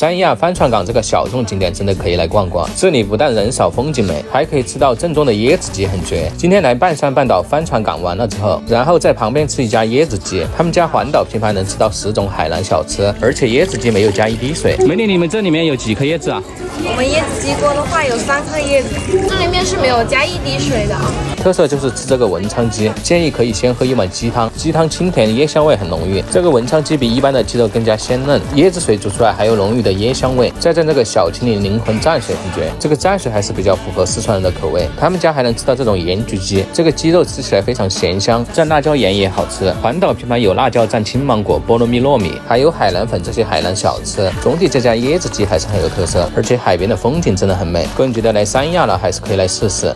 三亚帆船港这个小众景点真的可以来逛逛，这里不但人少风景美，还可以吃到正宗的椰子鸡，很绝。今天来半山半岛帆船港玩了之后，然后在旁边吃一家椰子鸡，他们家环岛拼盘能吃到10种海南小吃，而且椰子鸡没有加一滴水。美女，你们这里面有几颗椰子啊？我们椰子鸡锅的话有3颗椰子，这里面是没有加一滴水的啊。特色就是吃这个文昌鸡，建议可以先喝一碗鸡汤，鸡汤清甜，椰香味很浓郁。这个文昌鸡比一般的鸡肉更加鲜嫩，椰子水煮出来还有浓郁的椰香味，再蘸这个小青柠灵魂蘸水，很绝。这个蘸水还是比较符合四川人的口味，他们家还能吃到这种盐焗鸡，这个鸡肉吃起来非常咸香，蘸辣椒盐也好吃。环岛拼盘有辣椒蘸青芒果、菠萝蜜糯米，还有海南粉这些海南小吃。总体这家椰子鸡还是很有特色，而且海边的风景真的很美。个人觉得来三亚了还是可以来试试。